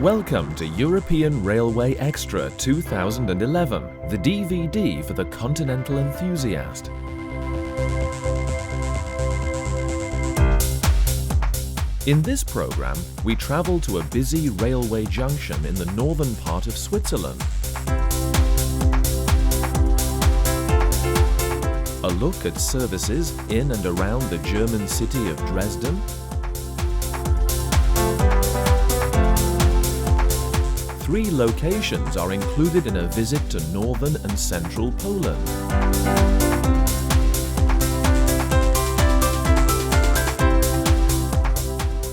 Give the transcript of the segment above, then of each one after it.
Welcome to European Railway Extra 2011, the DVD for the continental enthusiast. In this program, we travel to a busy railway junction in the northern part of Switzerland. A look at services in and around the German city of Dresden. Three locations are included in a visit to northern and central Poland.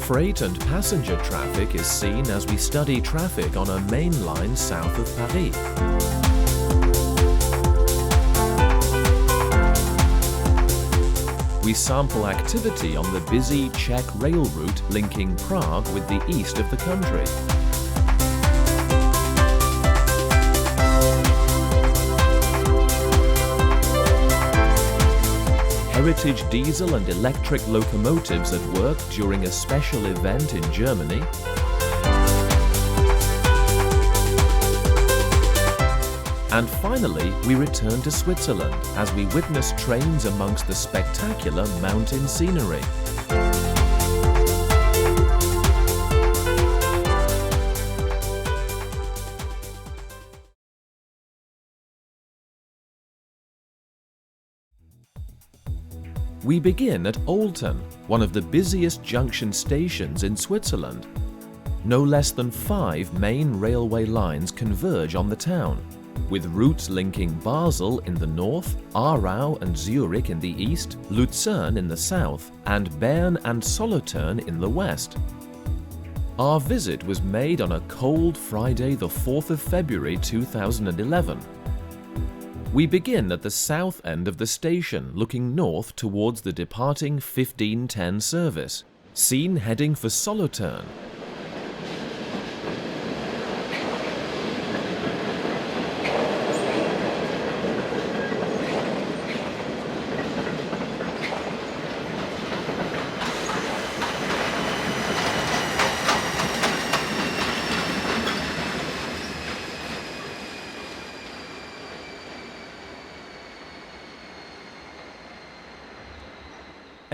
Freight and passenger traffic is seen as we study traffic on a main line south of Paris. We sample activity on the busy Czech rail route linking Prague with the east of the country. Heritage diesel and electric locomotives at work during a special event in Germany. And finally, we return to Switzerland as we witness trains amongst the spectacular mountain scenery. We begin at Olten, one of the busiest junction stations in Switzerland. No less than 5 main railway lines converge on the town, with routes linking Basel in the north, Aarau and Zurich in the east, Lucerne in the south, and Bern and Solothurn in the west. Our visit was made on a cold Friday, the 4th of February 2011. We begin at the south end of the station, looking north towards the departing 1510 service, seen heading for Solothurn.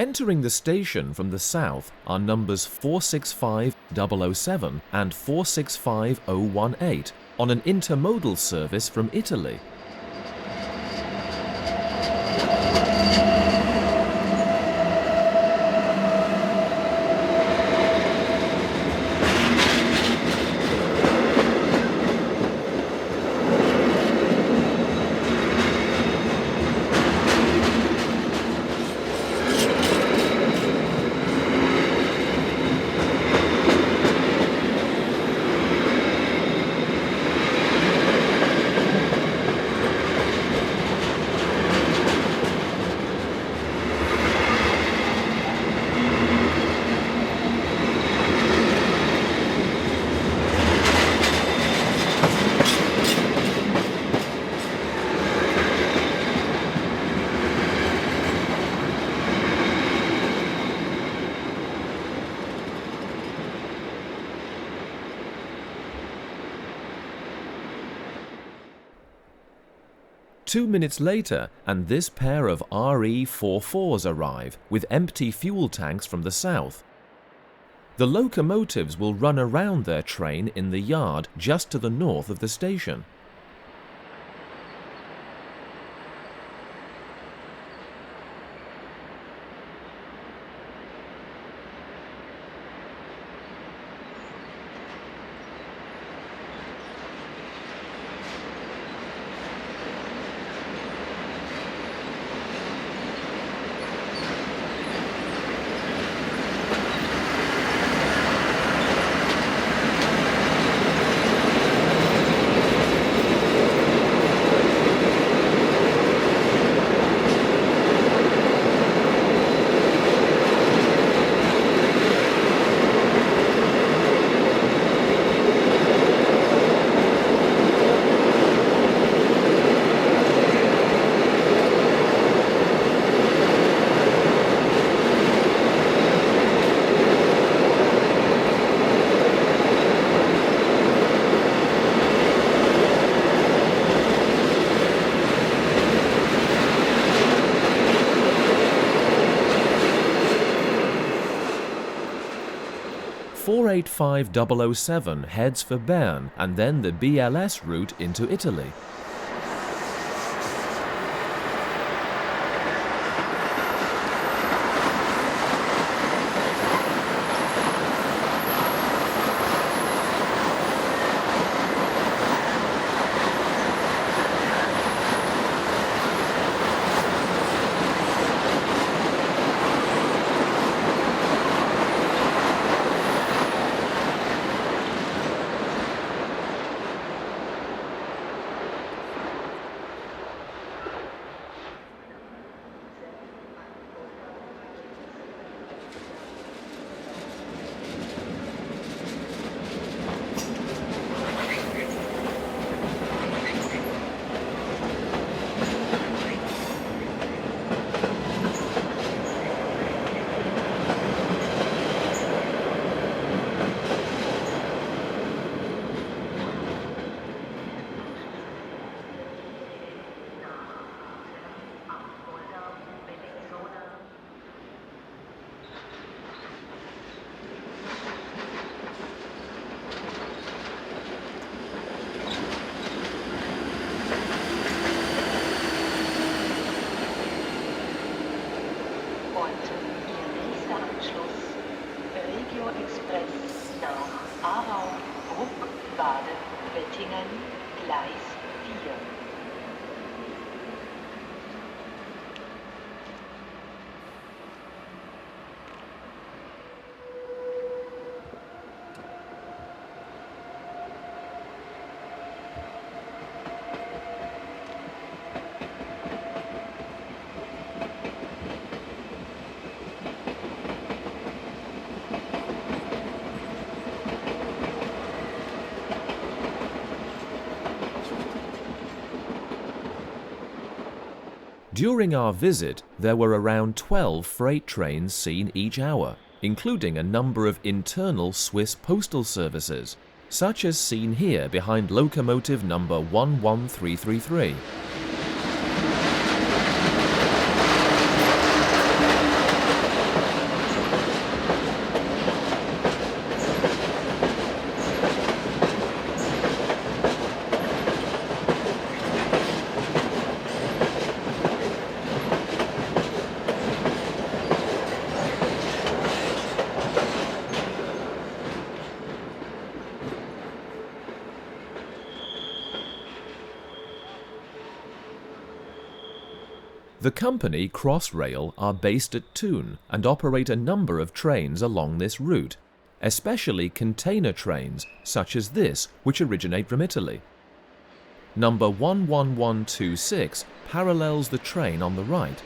Entering the station from the south are numbers 465007 and 465018 on an intermodal service from Italy. Two minutes later, and this pair of RE44s arrive with empty fuel tanks from the south. The locomotives will run around their train in the yard just to the north of the station. 485-007 heads for Bern and then the BLS route into Italy. During our visit, there were around 12 freight trains seen each hour, including a number of internal Swiss postal services, such as seen here behind locomotive number 11333. The company Crossrail are based at Thun and operate a number of trains along this route, especially container trains such as this, which originate from Italy. Number 11126 parallels the train on the right.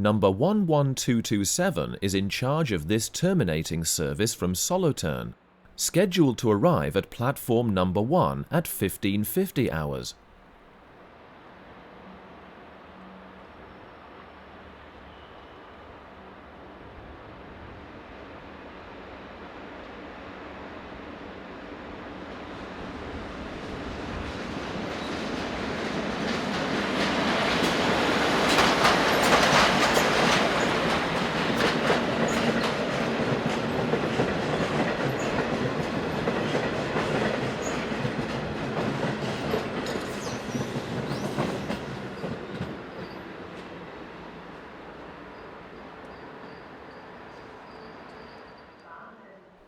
Number 11227 is in charge of this terminating service from Solothurn, scheduled to arrive at platform number 1 at 1550 hours.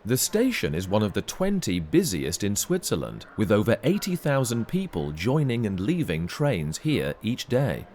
The station is one of the 20 busiest in Switzerland, with over 80,000 people joining and leaving trains here each day.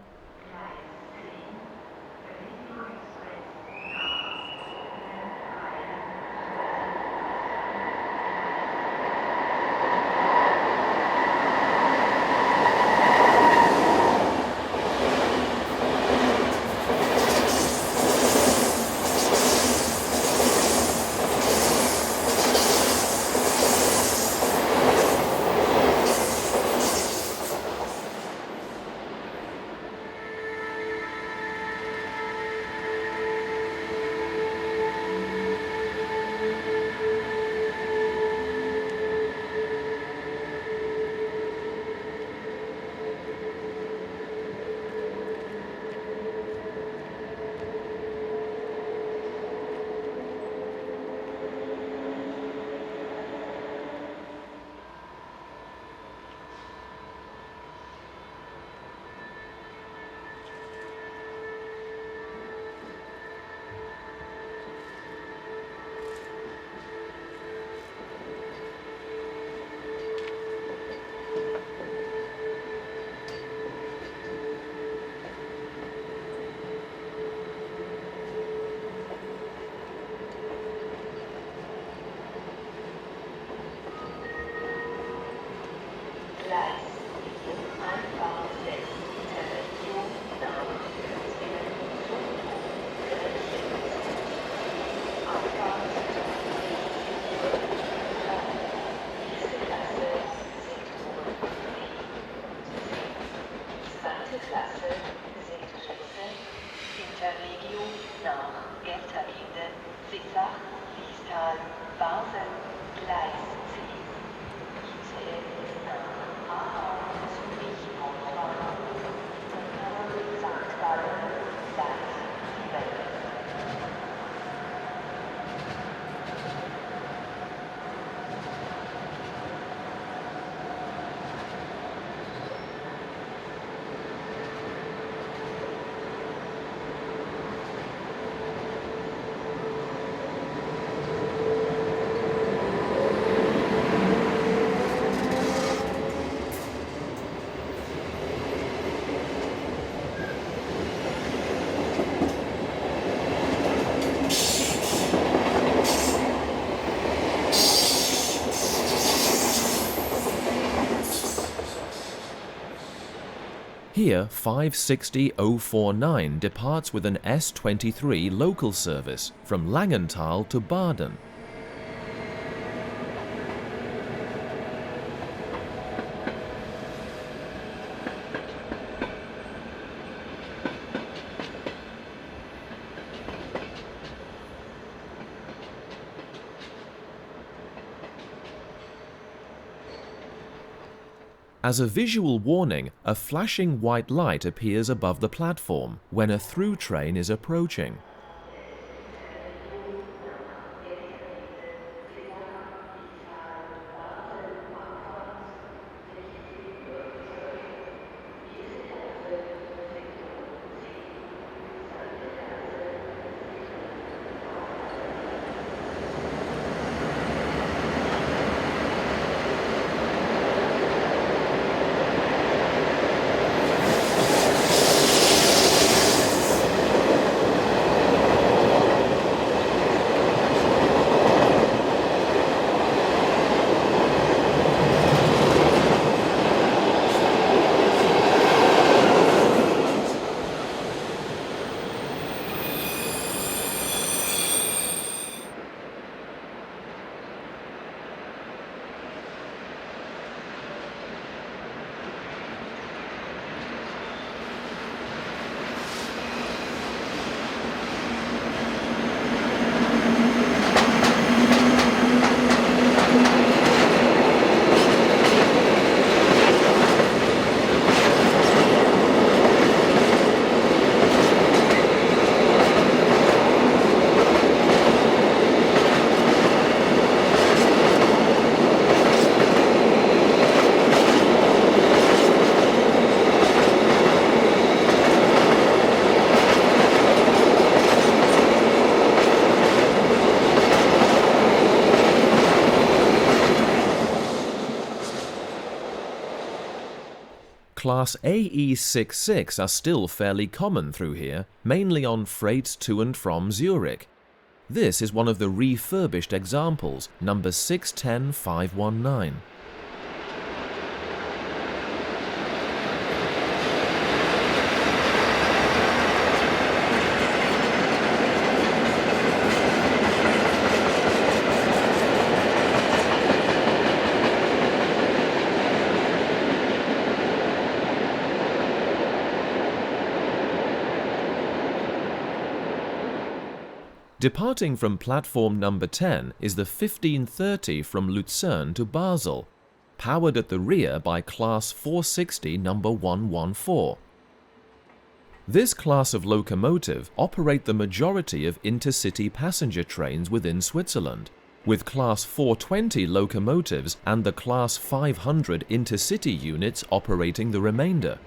Here, 560049 departs with an S23 local service from Langenthal to Baden. As a visual warning, a flashing white light appears above the platform when a through train is approaching. Class AE66 are still fairly common through here, mainly on freight to and from Zurich. This is one of the refurbished examples, number 610519. Departing from platform number 10 is the 1530 from Lucerne to Basel, powered at the rear by class 460 number 114. This class of locomotive operate the majority of intercity passenger trains within Switzerland, with class 420 locomotives and the class 500 intercity units operating the remainder.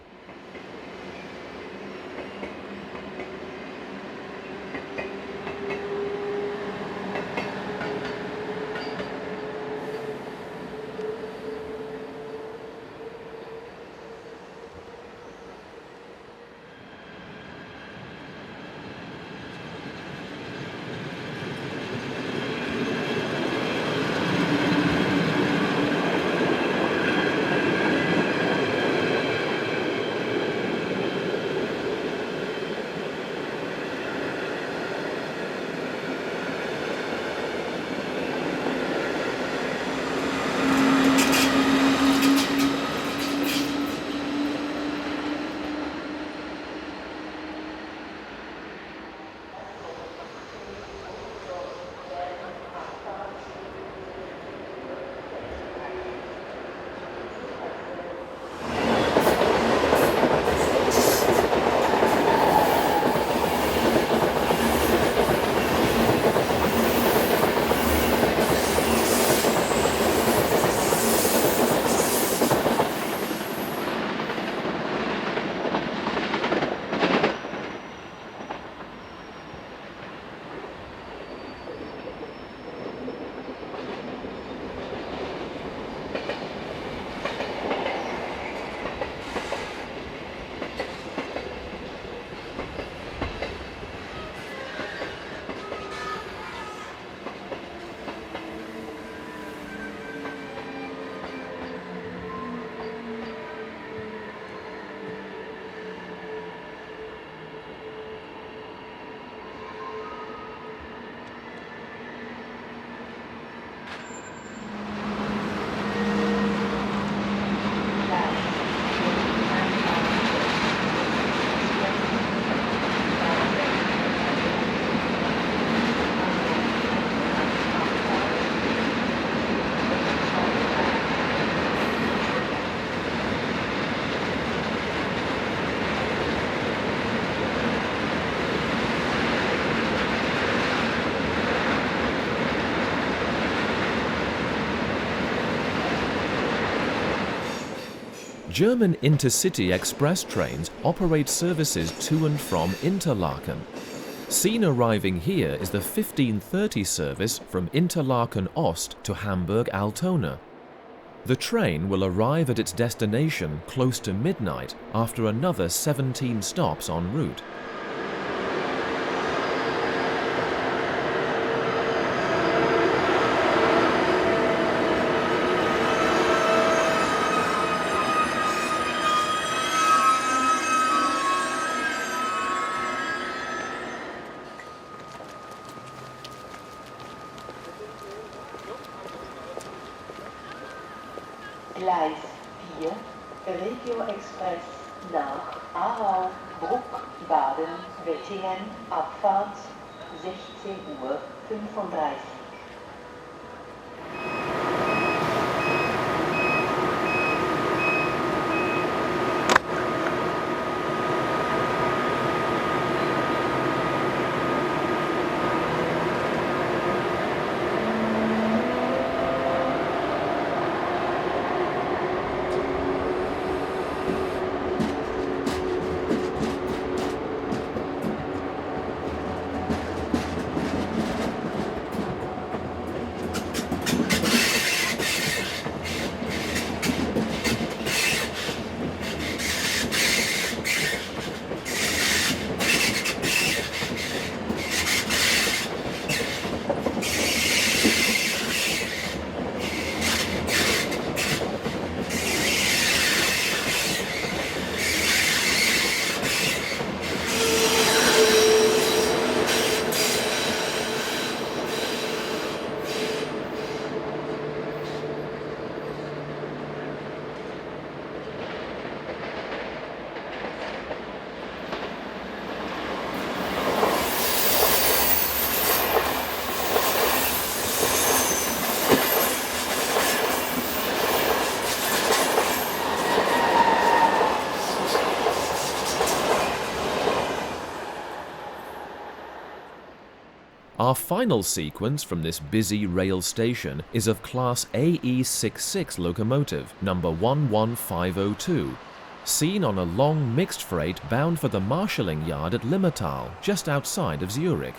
German intercity express trains operate services to and from Interlaken. Seen arriving here is the 1530 service from Interlaken Ost to Hamburg-Altona. The train will arrive at its destination close to midnight after another 17 stops en route. Gleis 4, Regio-Express nach Aarau, Bruck, Baden, Wettingen, Abfahrt 16:35 Uhr. Our final sequence from this busy rail station is of Class AE66 locomotive number 11502, seen on a long mixed freight bound for the marshalling yard at Limmatal, just outside of Zurich.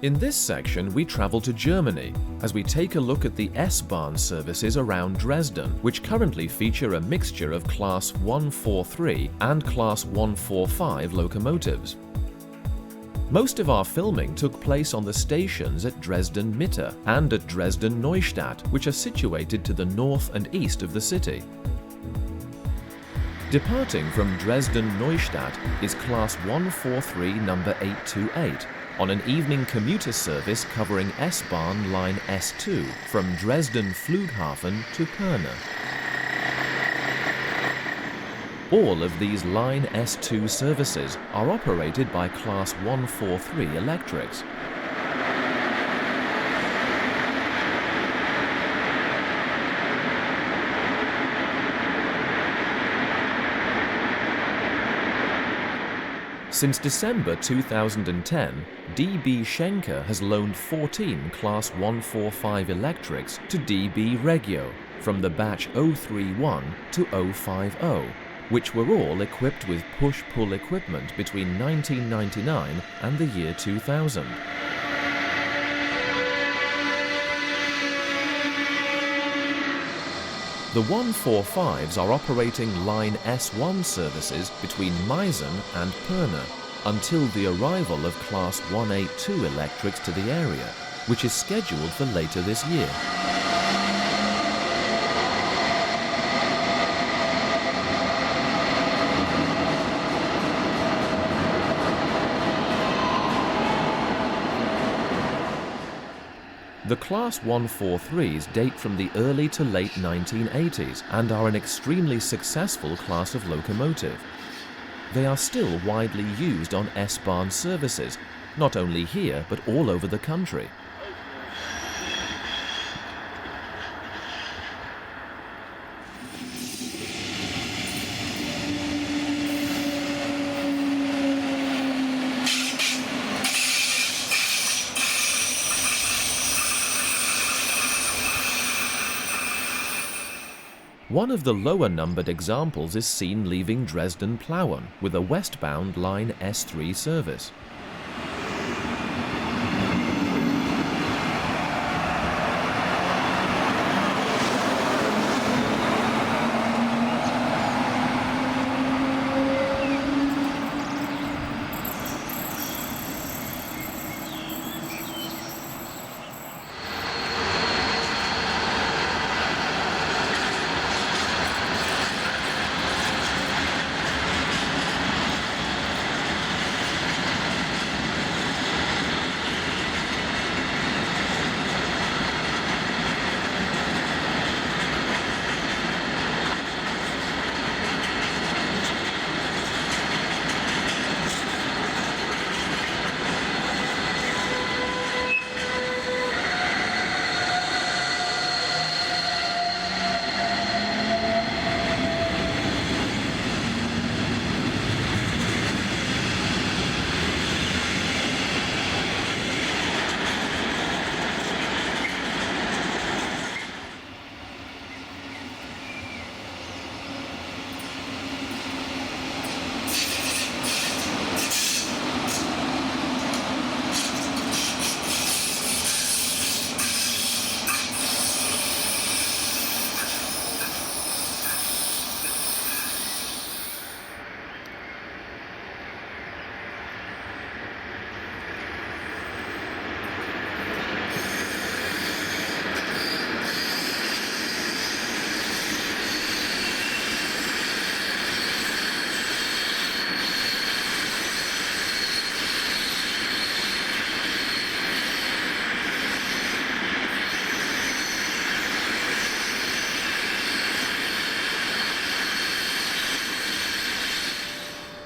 In this section, we travel to Germany as we take a look at the S-Bahn services around Dresden, which currently feature a mixture of Class 143 and Class 145 locomotives. Most of our filming took place on the stations at Dresden Mitte and at Dresden Neustadt, which are situated to the north and east of the city. Departing from Dresden Neustadt is Class 143 number 828, on an evening commuter service covering S-Bahn line S2 from Dresden Flughafen to Pirna. All of these line S2 services are operated by Class 143 electrics. Since December 2010, DB Schenker has loaned 14 Class 145 electrics to DB Regio from the batch 031 to 050, which were all equipped with push-pull equipment between 1999 and the year 2000. The 145s are operating Line S1 services between Meissen and Pirna until the arrival of Class 182 electrics to the area, which is scheduled for later this year. The Class 143s date from the early to late 1980s and are an extremely successful class of locomotive. They are still widely used on S-Bahn services, not only here but all over the country. One of the lower numbered examples is seen leaving Dresden-Plauen with a westbound Line S3 service.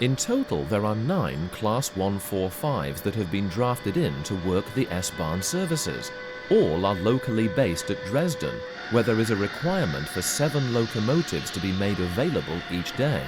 In total, there are 9 Class 145s that have been drafted in to work the S-Bahn services. All are locally based at Dresden, where there is a requirement for 7 locomotives to be made available each day.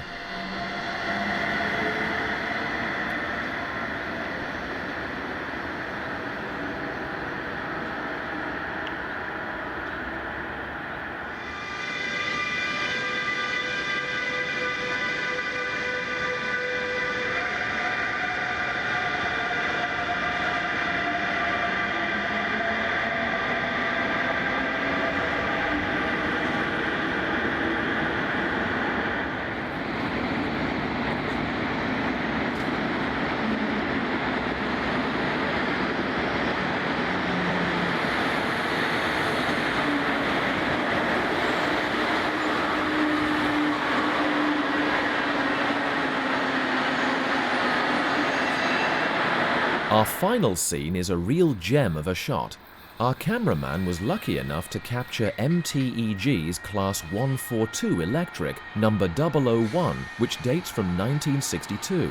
Our final scene is a real gem of a shot. Our cameraman was lucky enough to capture MTEG's Class 142 electric number 001, which dates from 1962.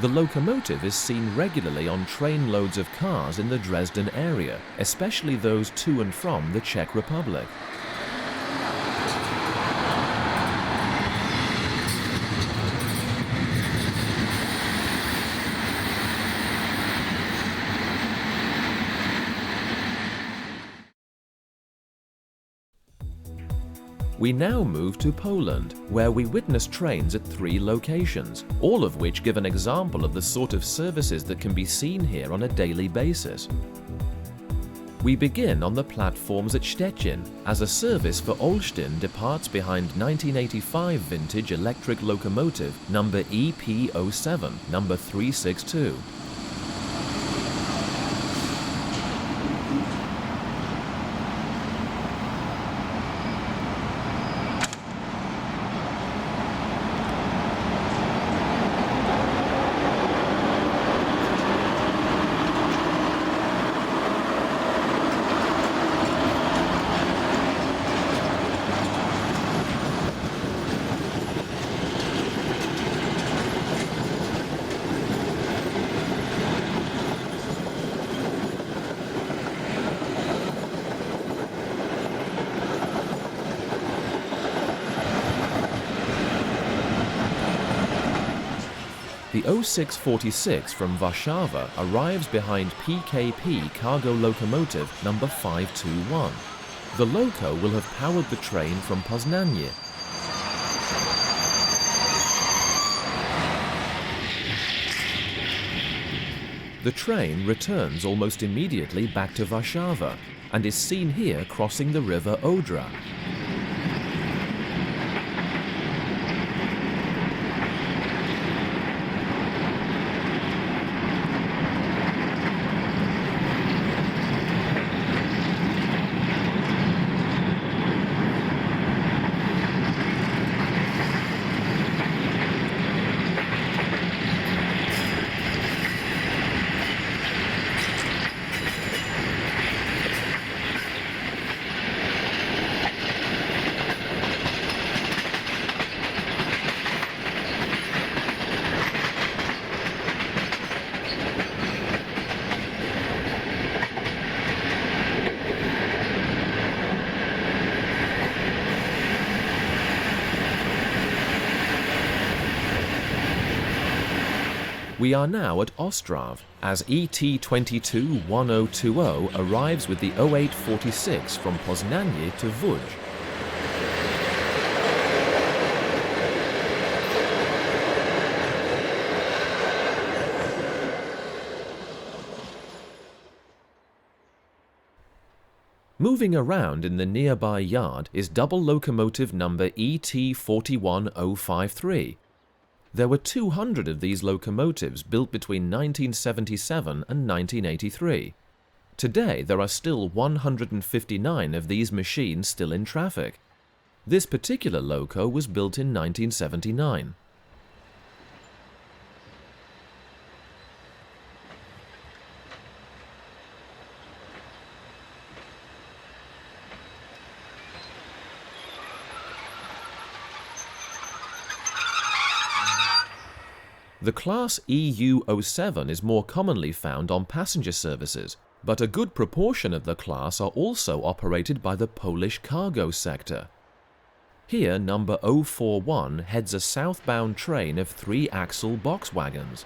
The locomotive is seen regularly on train loads of cars in the Dresden area, especially those to and from the Czech Republic. We now move to Poland, where we witness trains at 3 locations, all of which give an example of the sort of services that can be seen here on a daily basis. We begin on the platforms at Szczecin, as a service for Olten departs behind 1985 vintage electric locomotive number EP07, number 362. The 0646 from Warszawa arrives behind PKP cargo locomotive number 521. The loco will have powered the train from Poznanie. The train returns almost immediately back to Warszawa and is seen here crossing the river Odra. We are now at Ostrav, as ET221020 arrives with the 0846 from Poznanie to Łódź. Moving around in the nearby yard is double locomotive number ET41053. There were 200 of these locomotives built between 1977 and 1983. Today there are still 159 of these machines still in traffic. This particular loco was built in 1979. The class EU07 is more commonly found on passenger services, but a good proportion of the class are also operated by the Polish cargo sector. Here, number 041 heads a southbound train of 3-axle box wagons.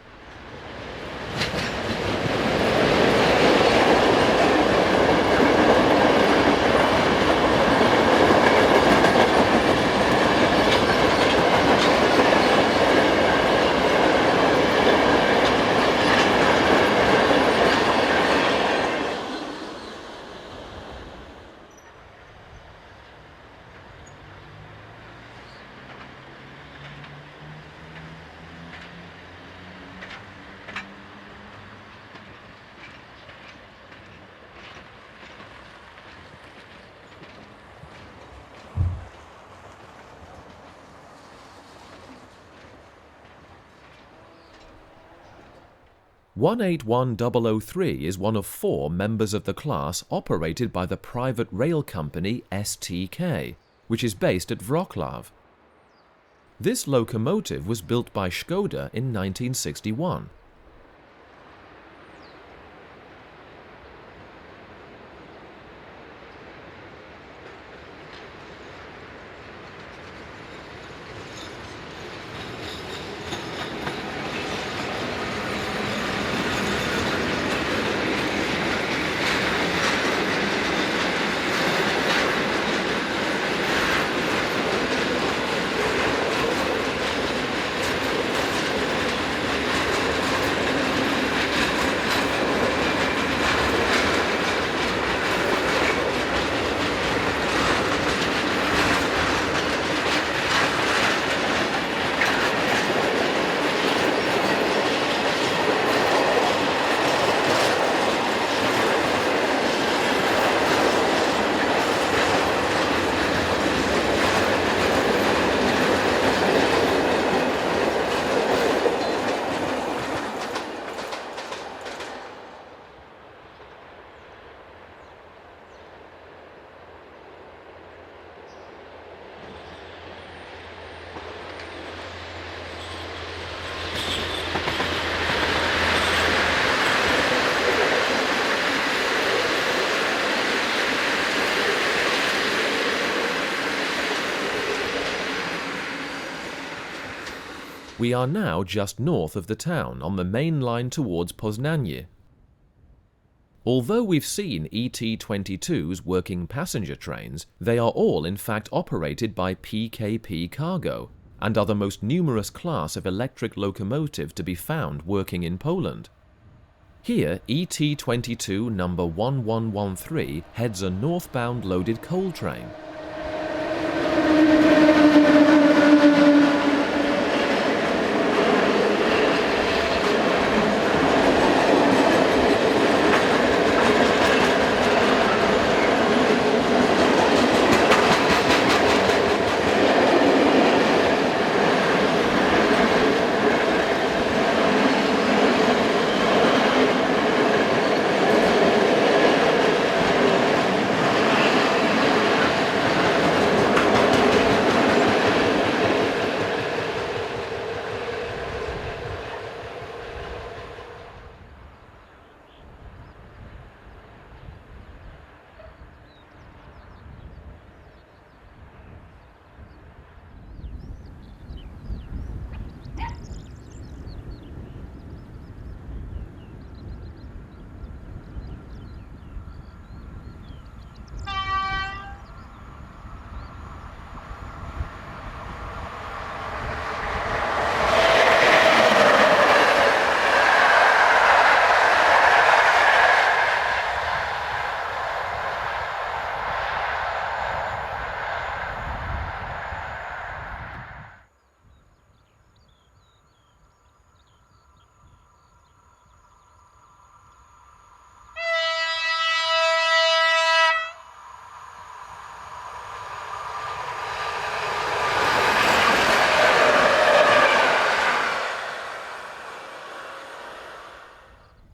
(181.003) is one of 4 members of the class operated by the private rail company STK, which is based at Wrocław. This locomotive was built by Škoda in 1961. We are now just north of the town on the main line towards Poznanie. Although we've seen ET-22's working passenger trains, they are all in fact operated by PKP Cargo and are the most numerous class of electric locomotive to be found working in Poland. Here, ET-22 number 1113 heads a northbound loaded coal train.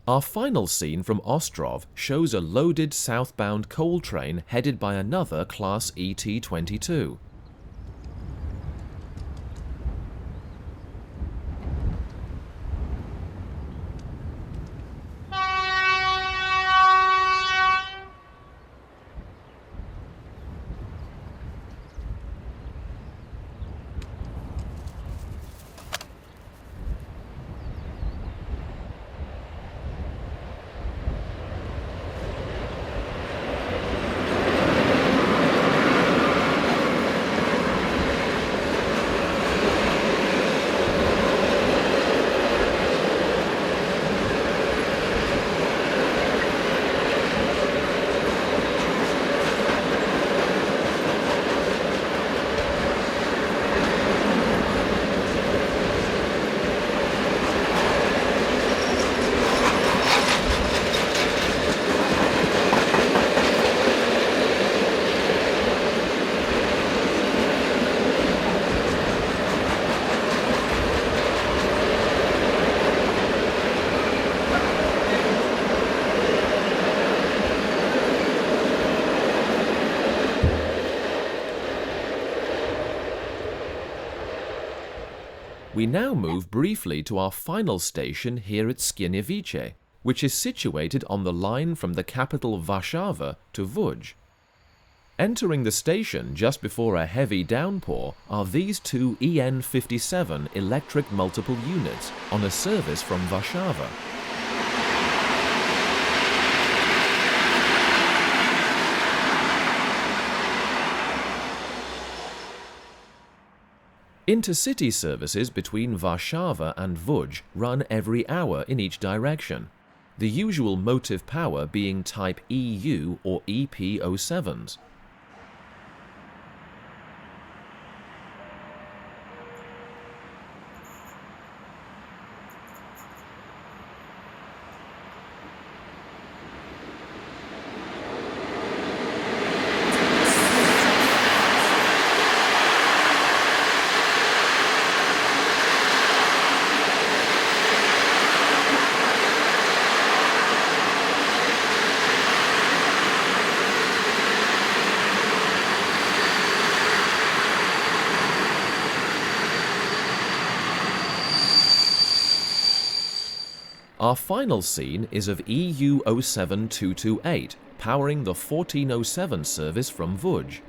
Our final scene from Ostrov shows a loaded southbound coal train headed by another Class ET-22. We now move briefly to our final station here at Skierniewice, which is situated on the line from the capital Warszawa to Łódź. Entering the station just before a heavy downpour are these two EN57 electric multiple units on a service from Warszawa. Intercity services between Warszawa and Łódź run every hour in each direction, the usual motive power being type EU or EP07s. Our final scene is of EU 07228, powering the 1407 service from Łódź.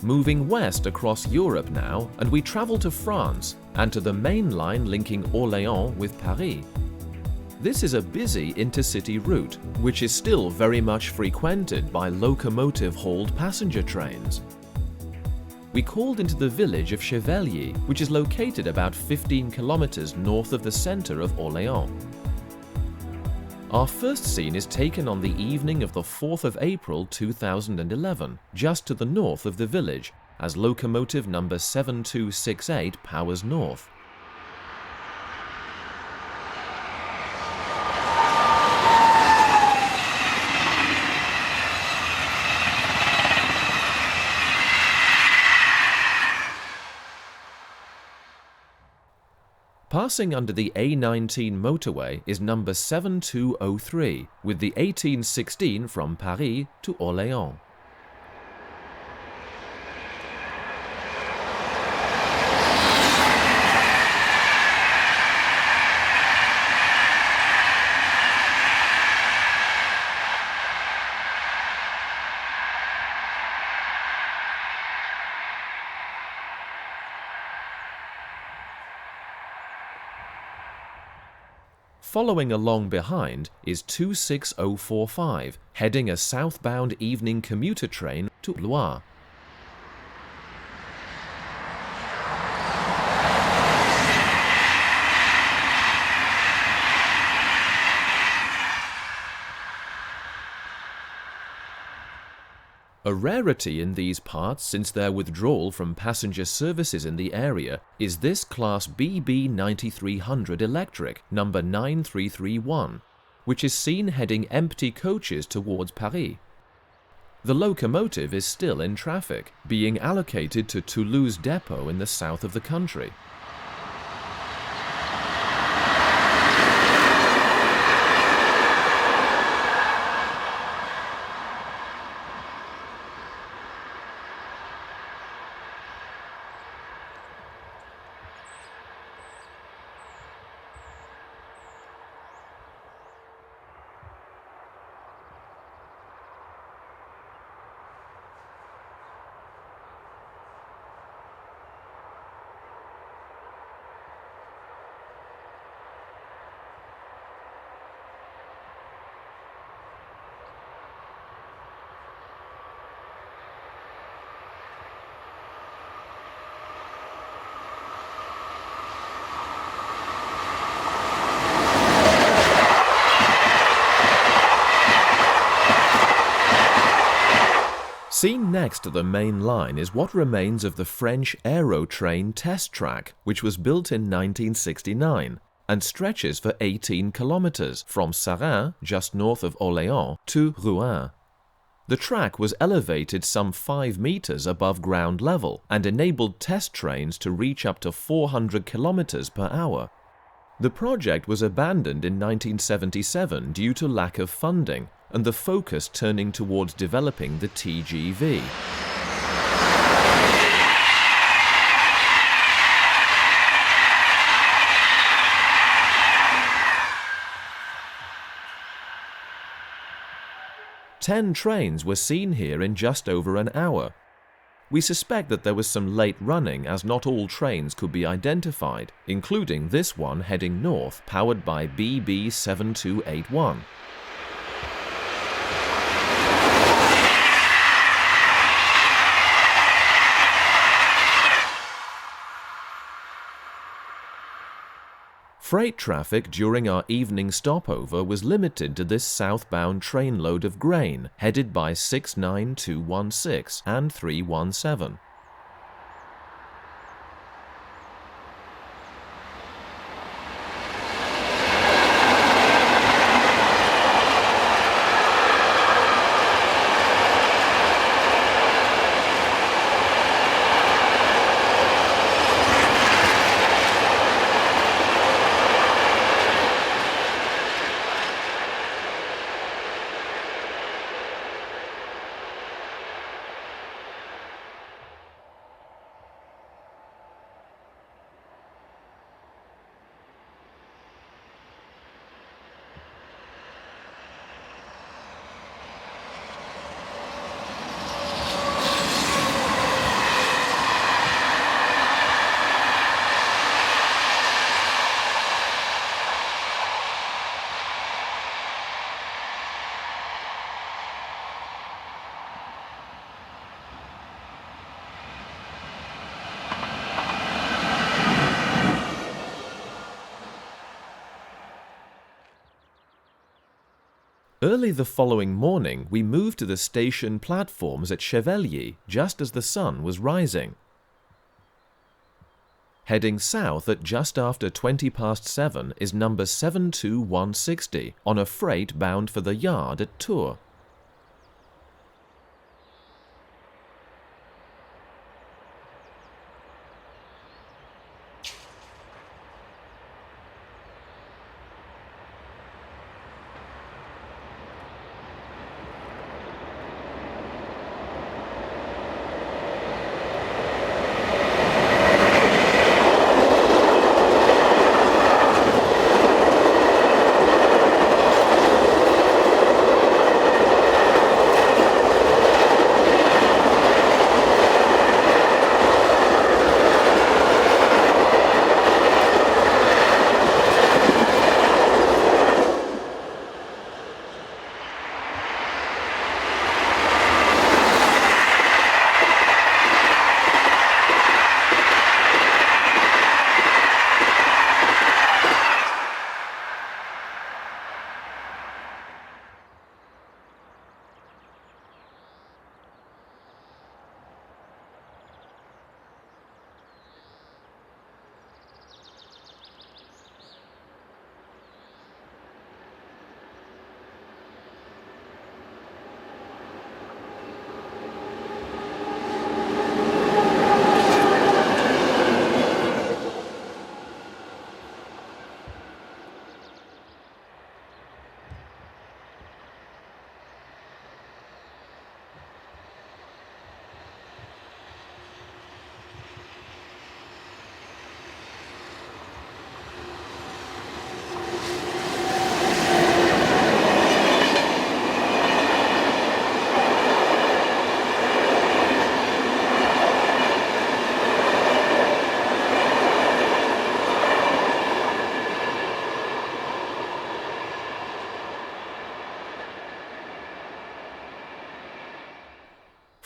Moving west across Europe now, and we travel to France and to the main line linking Orléans with Paris. This is a busy intercity route, which is still very much frequented by locomotive-hauled passenger trains. We called into the village of Chevalier, which is located about 15 kilometers north of the center of Orléans. Our first scene is taken on the evening of the 4th of April 2011, just to the north of the village, as locomotive number 7268 powers north. Passing under the A19 motorway is number 7203, with the 1816 from Paris to Orléans. Following along behind is 26045, heading a southbound evening commuter train to Blois. A rarity in these parts since their withdrawal from passenger services in the area is this Class BB 9300 electric, number 9331, which is seen heading empty coaches towards Paris. The locomotive is still in traffic, being allocated to Toulouse Depot in the south of the country. Seen next to the main line is what remains of the French Aerotrain test track, which was built in 1969 and stretches for 18 kilometers from Sarin, just north of Orléans, to Rouen. The track was elevated some 5 meters above ground level and enabled test trains to reach up to 400 kilometers per hour. The project was abandoned in 1977 due to lack of funding, and the focus turning towards developing the TGV. Ten trains were seen here in just over an hour. We suspect that there was some late running as not all trains could be identified, including this one heading north powered by BB 7281. Freight traffic during our evening stopover was limited to this southbound trainload of grain headed by 69216 and 317. Early the following morning, we moved to the station platforms at Chevellier just as the sun was rising. Heading south at just after 7:20 is number 72160 on a freight bound for the yard at Tours.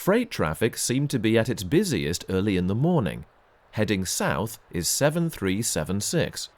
Freight traffic seemed to be at its busiest early in the morning. Heading south is 7376.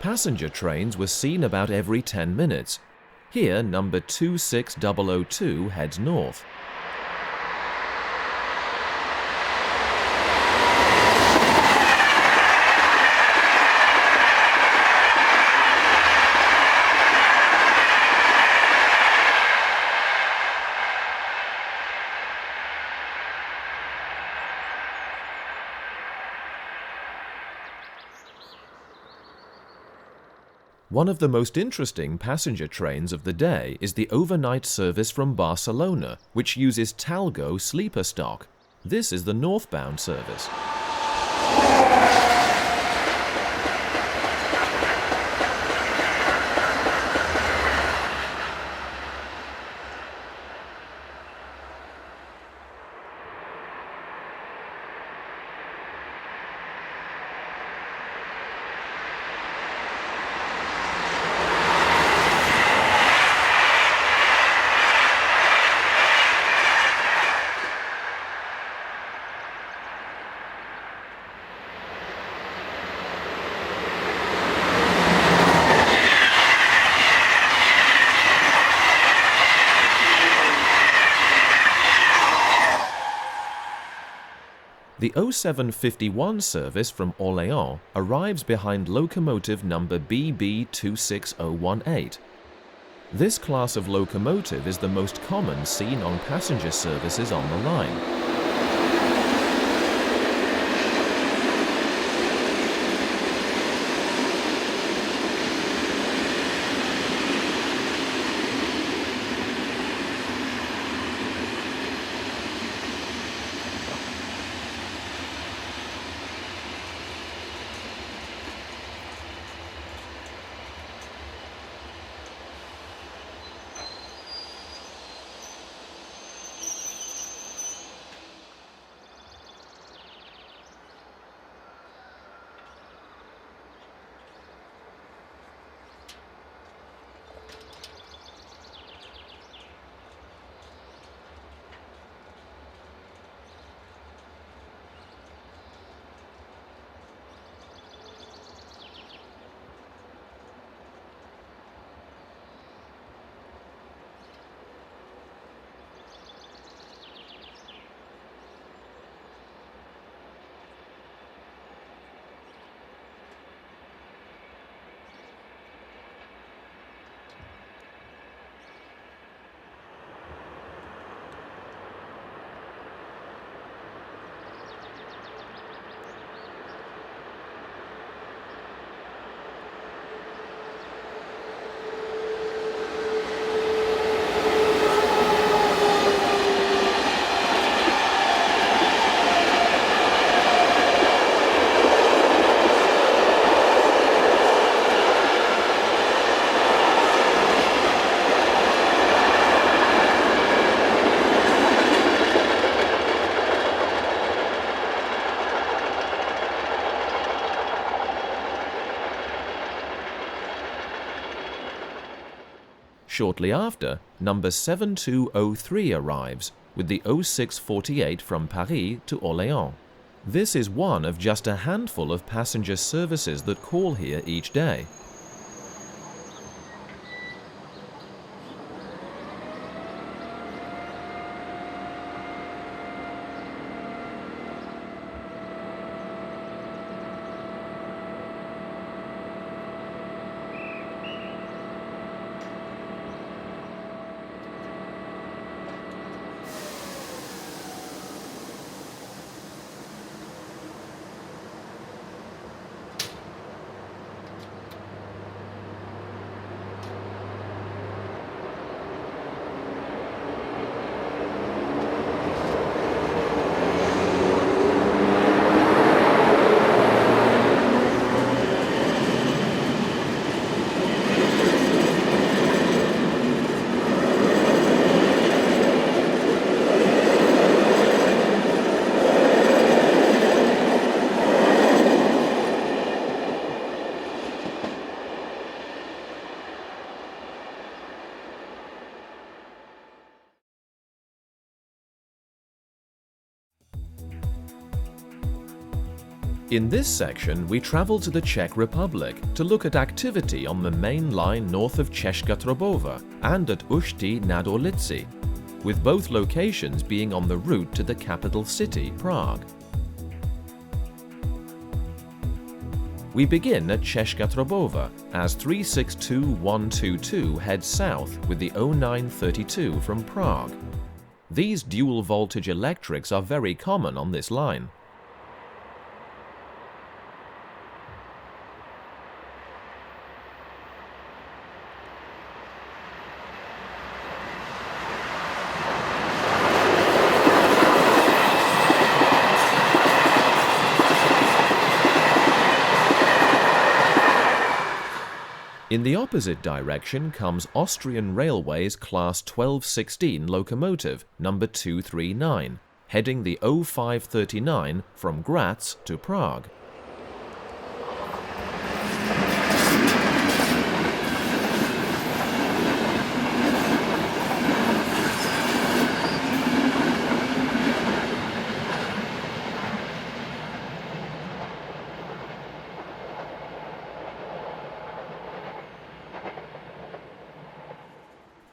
Passenger trains were seen about every 10 minutes. Here, number 26002 heads north. One of the most interesting passenger trains of the day is the overnight service from Barcelona, which uses Talgo sleeper stock. This is the northbound service. The 0751 service from Orléans arrives behind locomotive number BB26018. This class of locomotive is the most common seen on passenger services on the line. Shortly after, number 7203 arrives, with the 0648 from Paris to Orléans. This is one of just a handful of passenger services that call here each day. In this section, we travel to the Czech Republic to look at activity on the main line north of Česká Trobova and at Ústí nad Orlicí, with both locations being on the route to the capital city, Prague. We begin at Česká Trobova as 362122 heads south with the 0932 from Prague. These dual voltage electrics are very common on this line. In the opposite direction comes Austrian Railways Class 1216 locomotive number 239, heading the 0539 from Graz to Prague.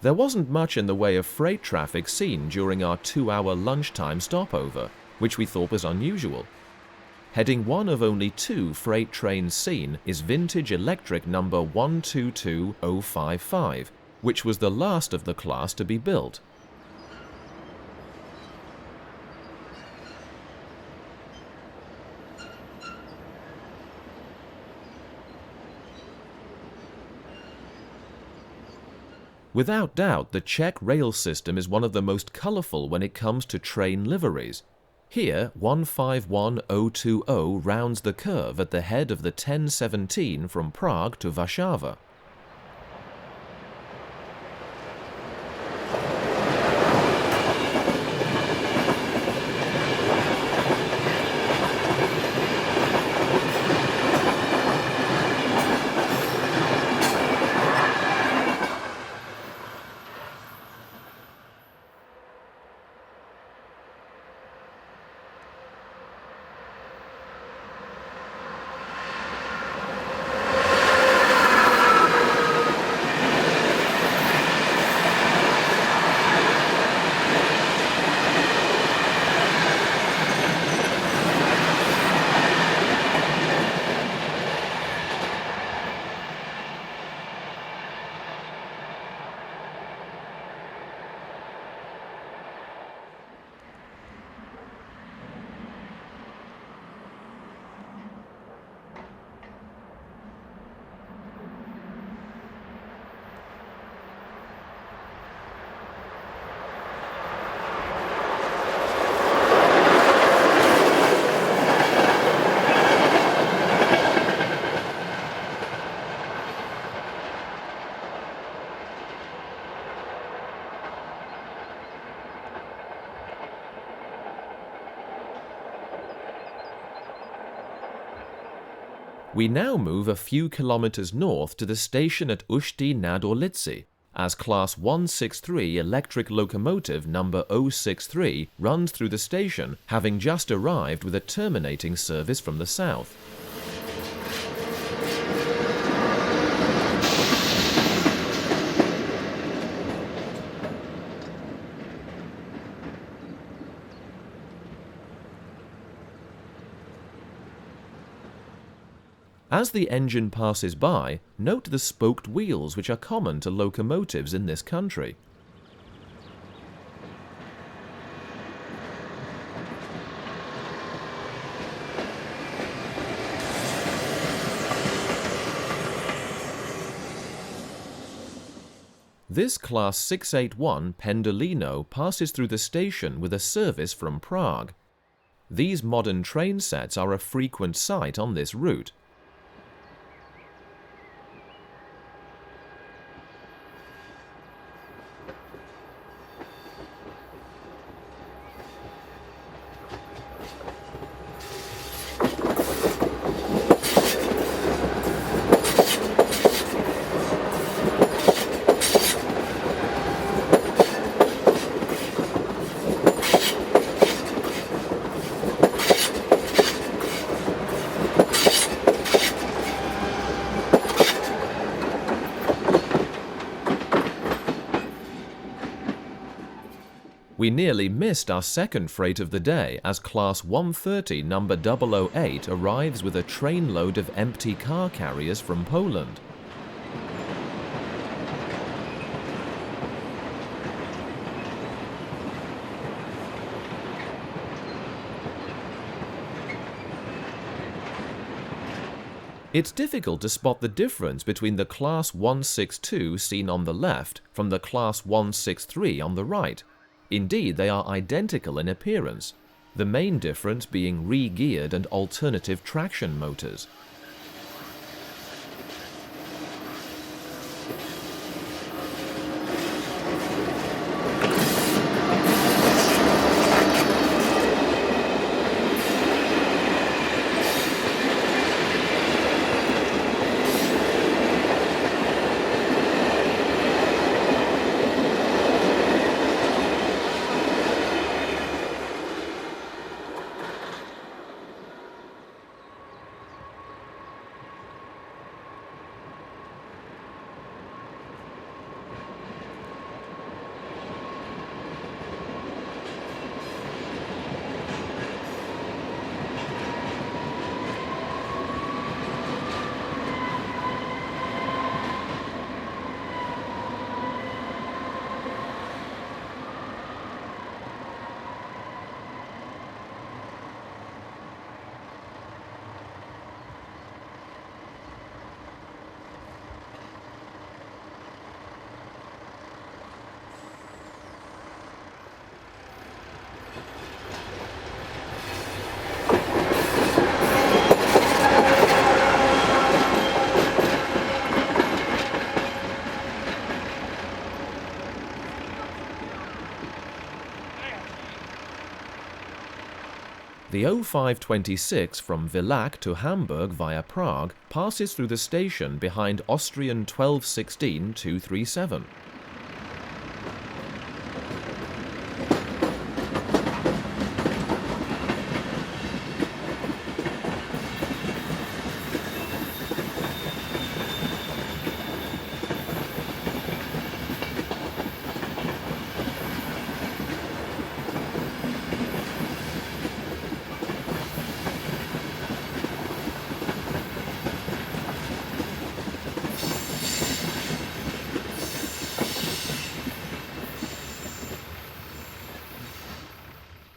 There wasn't much in the way of freight traffic seen during our 2-hour lunchtime stopover, which we thought was unusual. Heading one of only 2 freight trains seen is vintage electric number 122055, which was the last of the class to be built. Without doubt, the Czech rail system is one of the most colourful when it comes to train liveries. Here, 151020 rounds the curve at the head of the 1017 from Prague to Warsaw. We now move a few kilometers north to the station at Ústí nad Orlicí as Class 163 electric locomotive number 063 runs through the station, having just arrived with a terminating service from the south. As the engine passes by, note the spoked wheels which are common to locomotives in this country. This Class 681 Pendolino passes through the station with a service from Prague. These modern train sets are a frequent sight on this route. We nearly missed our second freight of the day as Class 130 number 008 arrives with a trainload of empty car carriers from Poland. It's difficult to spot the difference between the Class 162 seen on the left from the Class 163 on the right. Indeed, they are identical in appearance, the main difference being re-geared and alternative traction motors. The 0526 from Villach to Hamburg via Prague passes through the station behind Austrian 1216-237.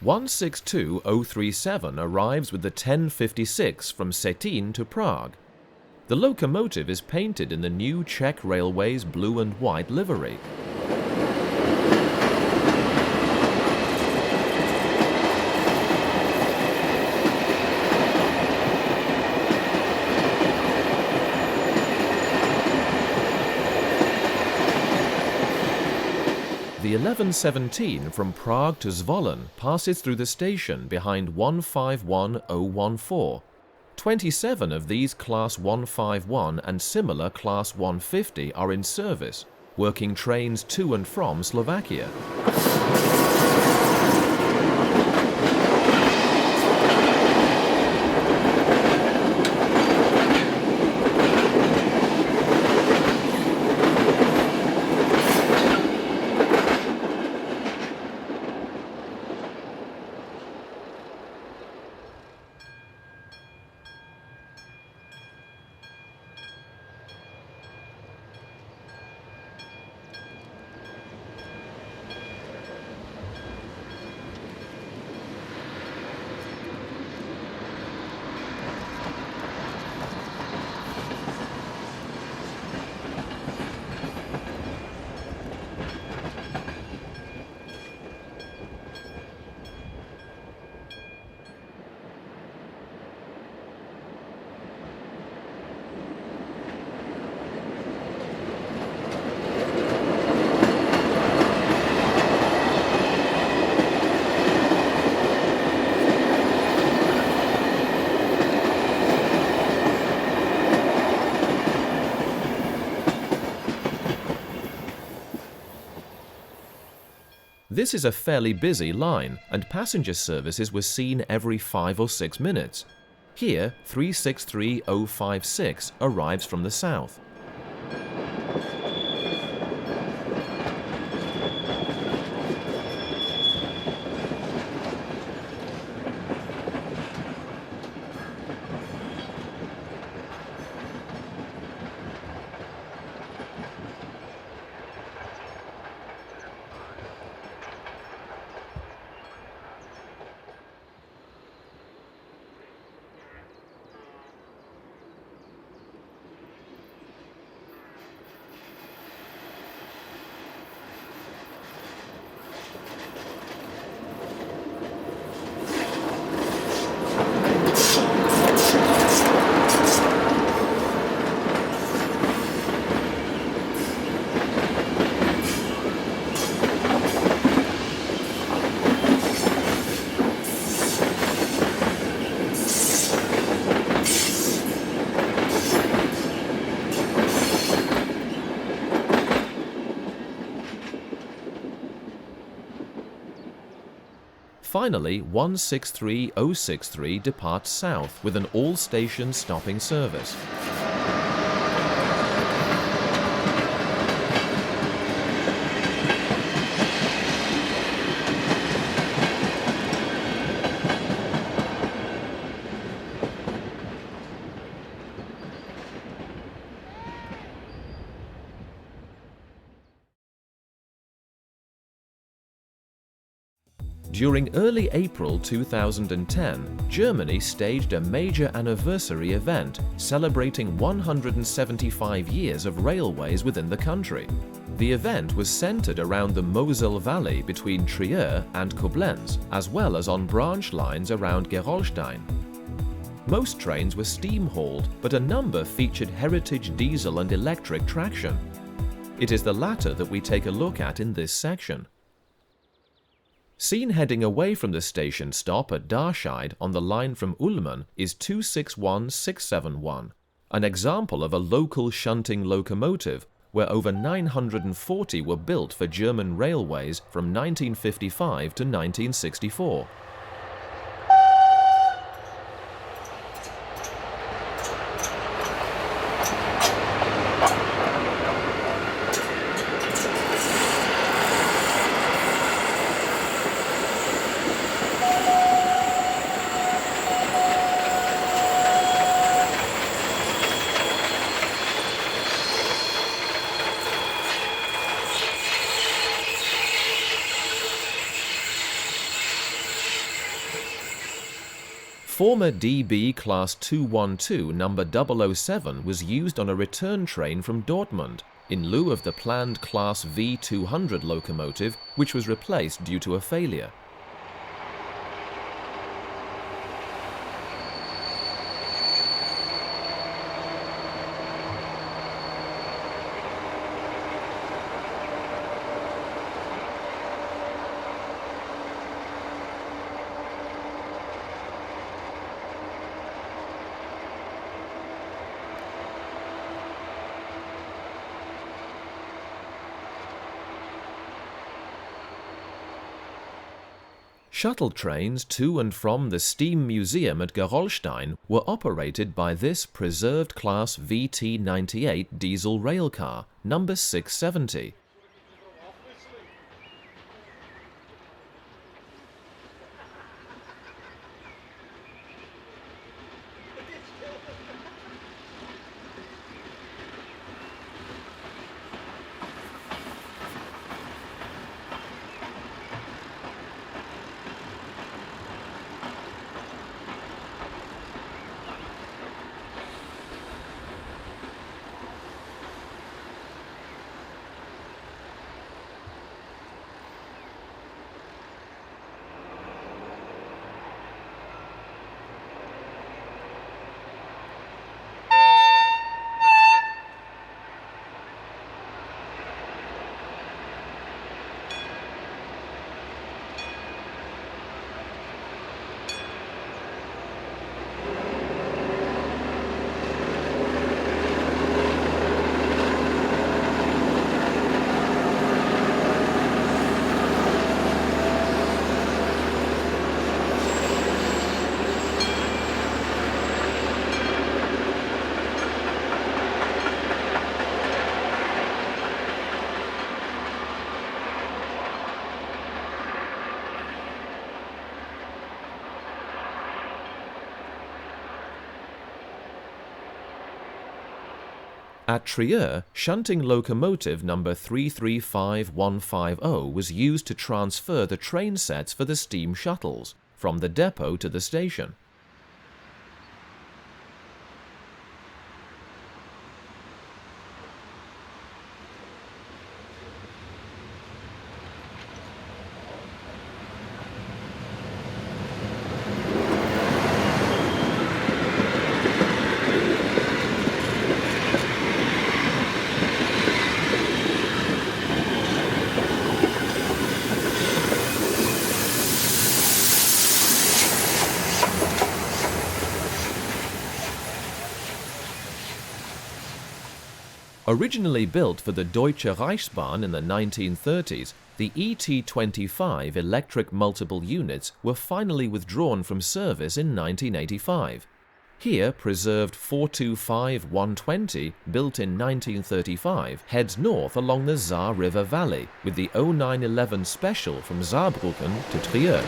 One 162-037 arrives with the 1056 from Cetin to Prague. The locomotive is painted in the new Czech Railways blue and white livery. The 1117 from Prague to Zvolen passes through the station behind 151014. 27 of these Class 151 and similar Class 150 are in service. working trains to and from Slovakia. This is a fairly busy line, and passenger services were seen every 5 or 6 minutes. Here, 363056 arrives from the south. Finally, 163063 departs south with an all-station stopping service. During early April 2010, Germany staged a major anniversary event celebrating 175 years of railways within the country. The event was centered around the Mosel Valley between Trier and Koblenz, as well as on branch lines around Gerolstein. Most trains were steam-hauled, but a number featured heritage diesel and electric traction. It is the latter that we take a look at in this section. Seen heading away from the station stop at Lineside on the line from Ulmen is 261671, an example of a local shunting locomotive where over 940 were built for German railways from 1955 to 1964. Former DB Class 212 number 007 was used on a return train from Dortmund, in lieu of the planned Class V200 locomotive, which was replaced due to a failure. Shuttle trains to and from the Steam Museum at Gerolstein were operated by this preserved class VT98 diesel railcar, number 670. At Trier, shunting locomotive number 335150 was used to transfer the train sets for the steam shuttles from the depot to the station. Originally built for the Deutsche Reichsbahn in the 1930s, the ET25 electric multiple units were finally withdrawn from service in 1985. Here, preserved 425-120, built in 1935, heads north along the Saar River Valley with the 0911 special from Saarbrücken to Trier.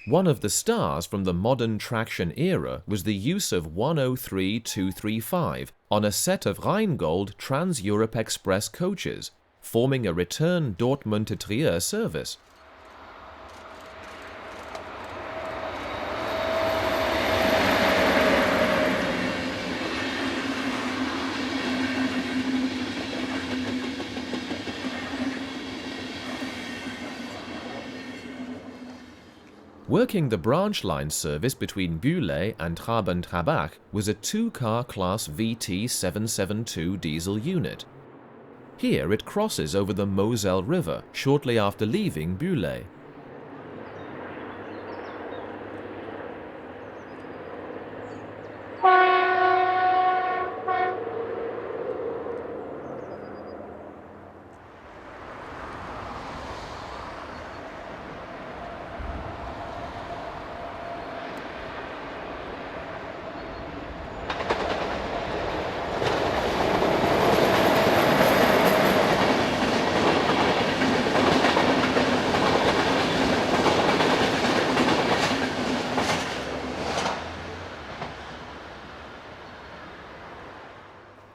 One of the stars from the modern traction era was the use of 103-235 on a set of Rheingold Trans-Europe Express coaches, forming a return Dortmund to Trier service. Working the branch line service between Bühle and Traben-Trabach was a two-car class VT772 diesel unit. Here it crosses over the Moselle River shortly after leaving Bühle.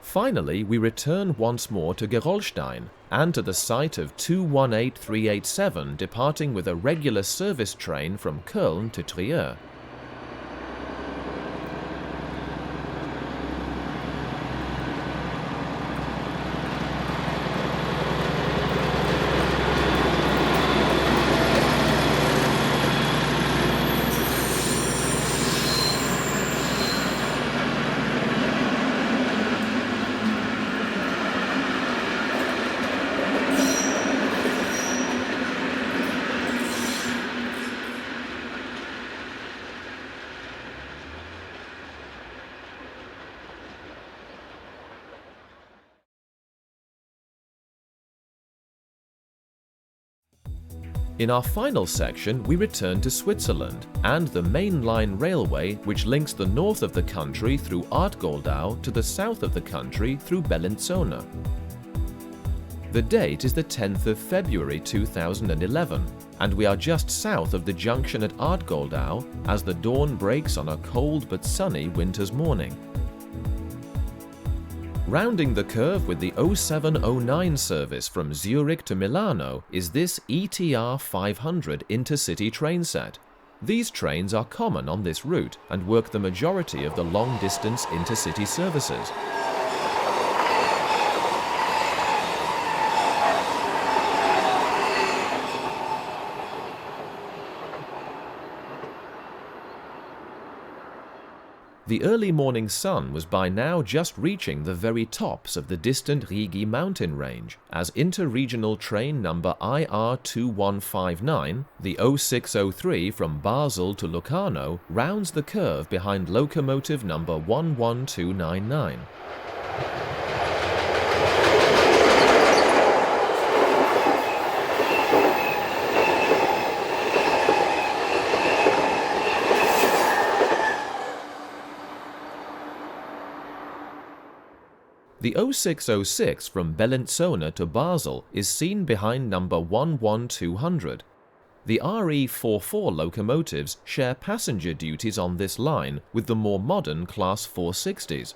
Finally, we return once more to Gerolstein and to the site of 218387 departing with a regular service train from Köln to Trier. In our final section, we return to Switzerland and the main line railway which links the north of the country through Artgoldau to the south of the country through Bellinzona. The date is the 10th of February 2011, and we are just south of the junction at Artgoldau as the dawn breaks on a cold but sunny winter's morning. Rounding the curve with the 0709 service from Zurich to Milano is this ETR 500 intercity train set. These trains are common on this route and work the majority of the long-distance intercity services. The early morning sun was by now just reaching the very tops of the distant Rigi mountain range as interregional train number IR2159, the 0603 from Basel to Locarno, rounds the curve behind locomotive number 11299. The 0606 from Bellinzona to Basel is seen behind number 11200. The RE44 locomotives share passenger duties on this line with the more modern Class 460s.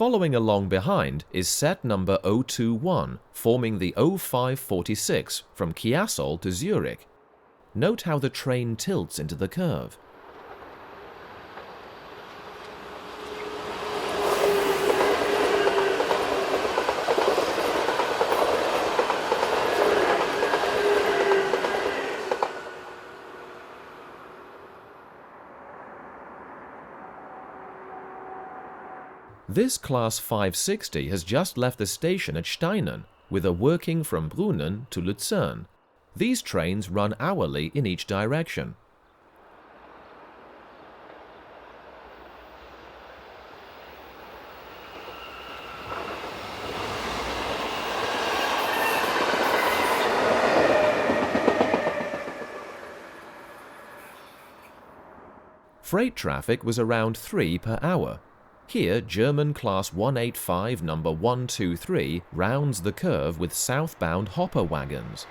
Following along behind is set number 021, forming the 0546 from Chiassol to Zurich. Note how the train tilts into the curve. This Class 560 has just left the station at Steinen, with a working from Brunnen to Luzern. These trains run hourly in each direction. Freight traffic was around 3 per hour. Here, German Class 185 number 123 rounds the curve with southbound hopper wagons.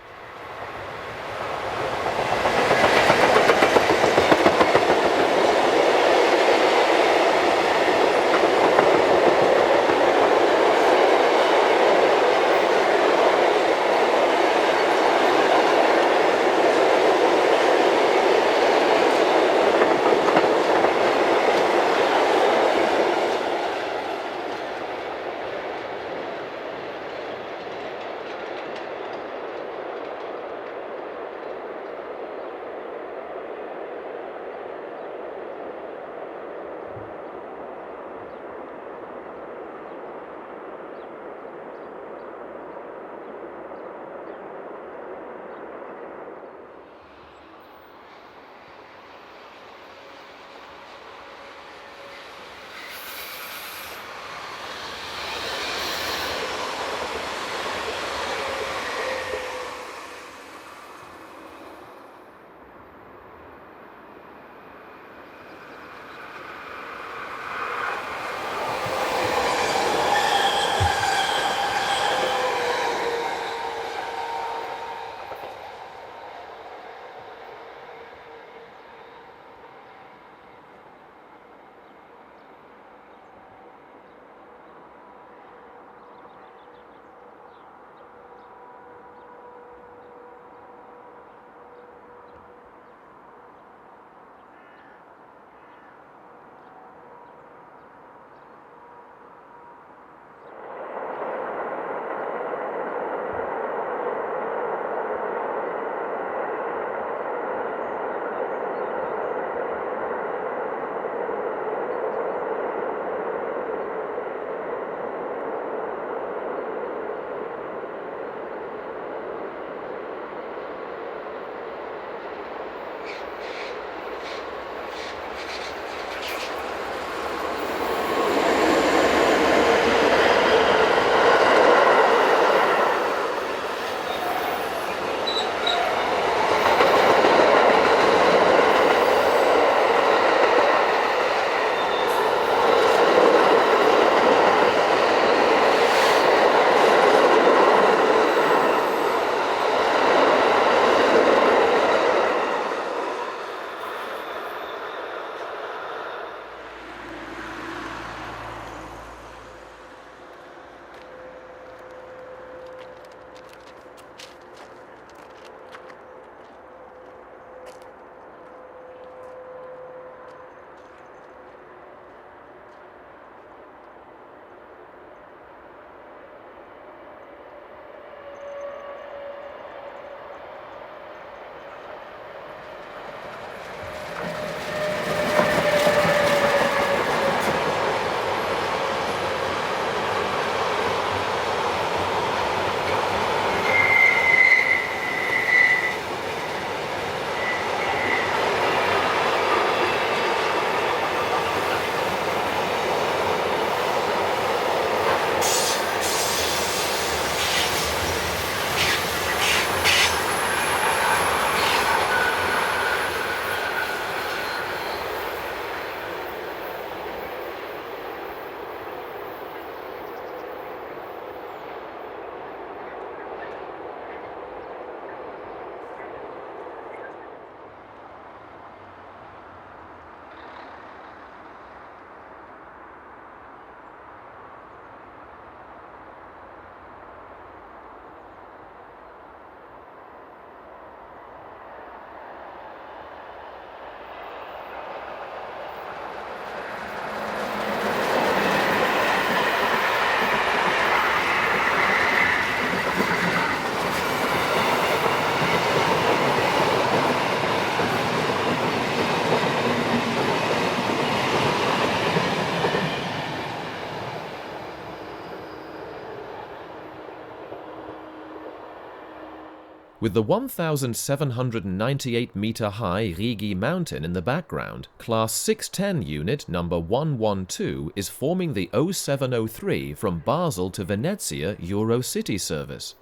With the 1,798-meter-high Rigi Mountain in the background, Class 610 unit number 112 is forming the 0703 from Basel to Venezia Eurocity service.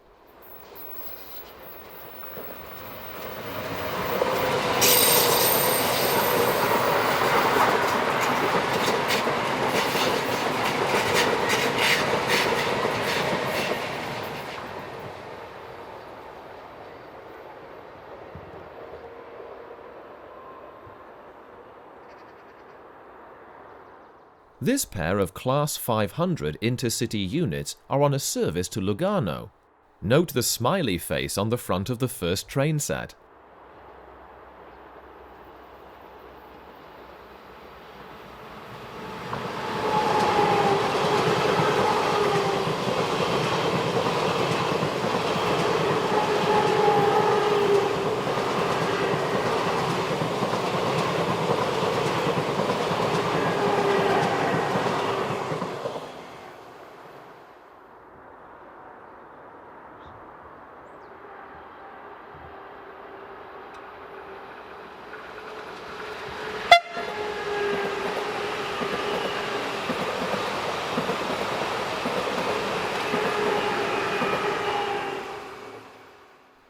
This pair of Class 500 intercity units are on a service to Lugano. Note the smiley face on the front of the first train set.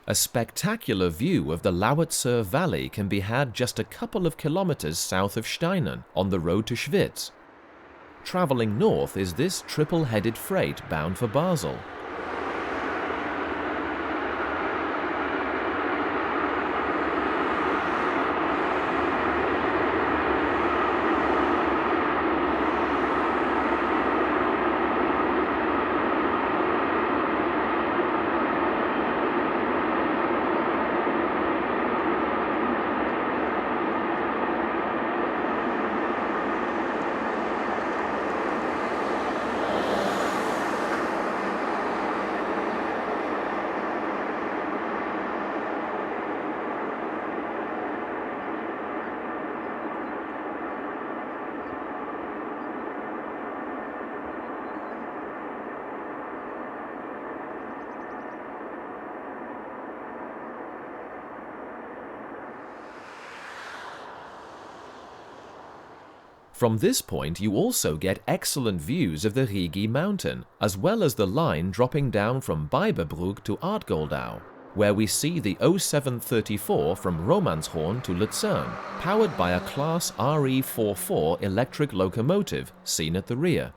A spectacular view of the Lauwerzer Valley can be had just a couple of kilometers south of Steinen, on the road to Schwyz. Traveling north is this triple-headed freight bound for Basel. From this point you also get excellent views of the Rigi Mountain, as well as the line dropping down from Beiberbrug to Artgoldau, where we see the 0734 from Romanshorn to Luzern, powered by a Class RE44 electric locomotive, seen at the rear.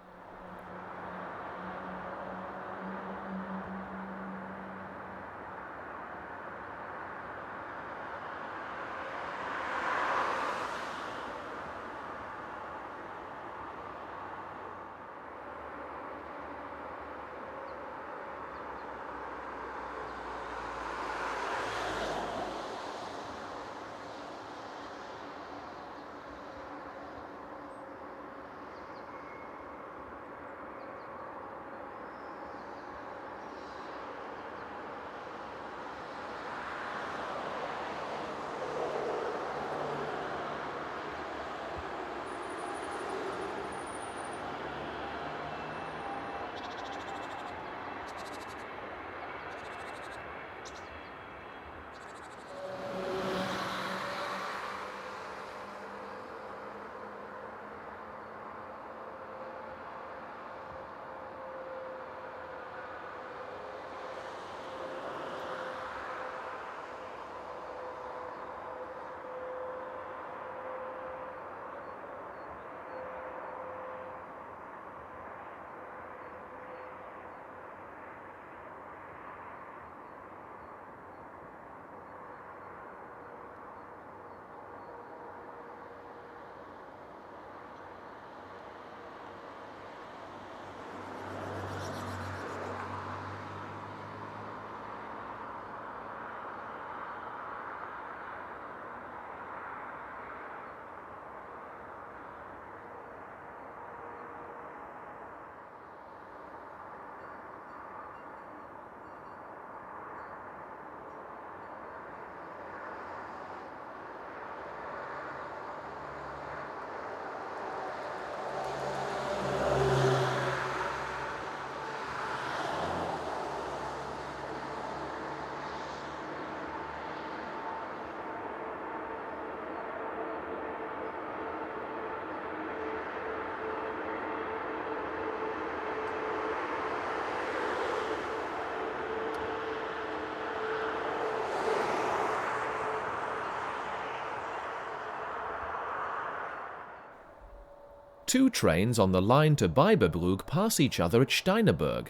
Two trains on the line to Biberbrug pass each other at Steineberg.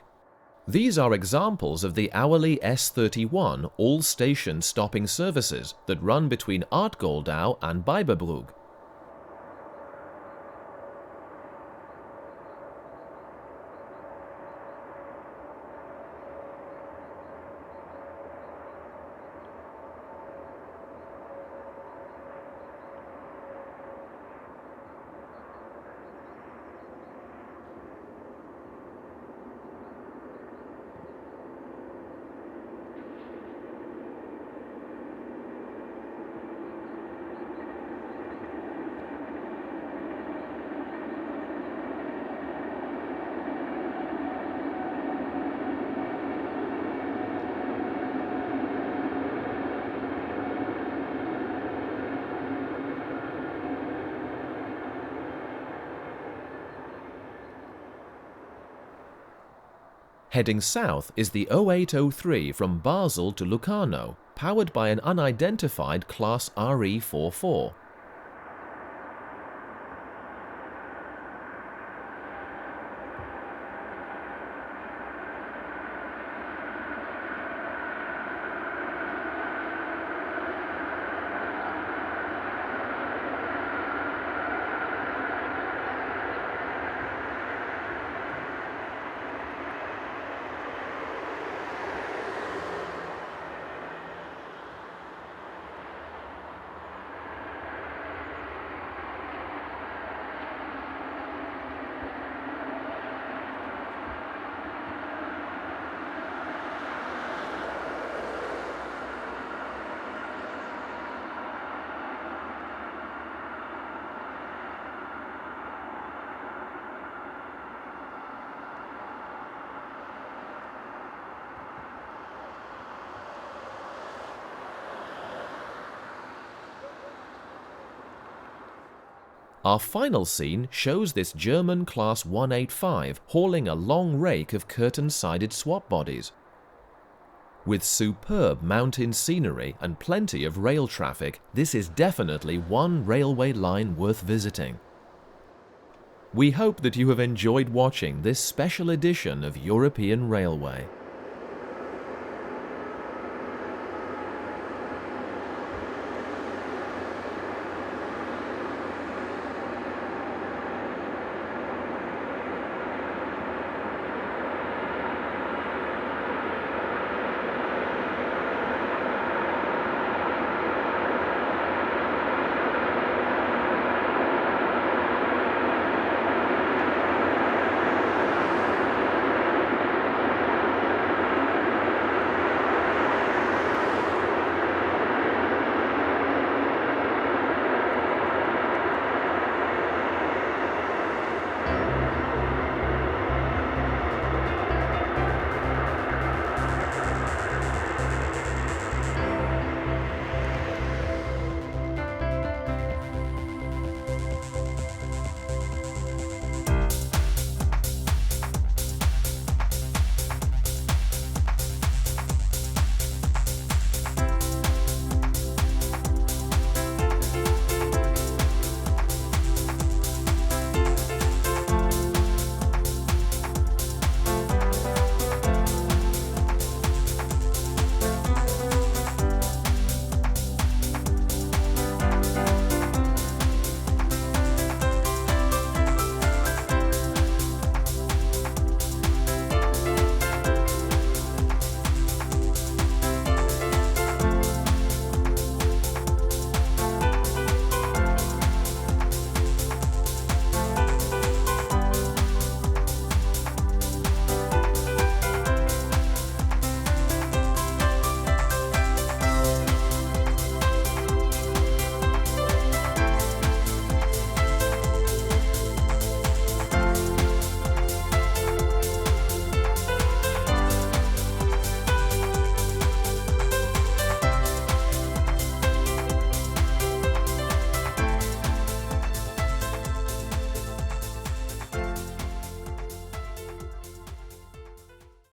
These are examples of the hourly S31 all-station stopping services that run between Artgoldau and Biberbrug. Heading south is the 0803 from Basel to Locarno, powered by an unidentified Class RE44. Our final scene shows this German Class 185 hauling a long rake of curtain-sided swap bodies. With superb mountain scenery and plenty of rail traffic, this is definitely one railway line worth visiting. We hope that you have enjoyed watching this special edition of European Railway.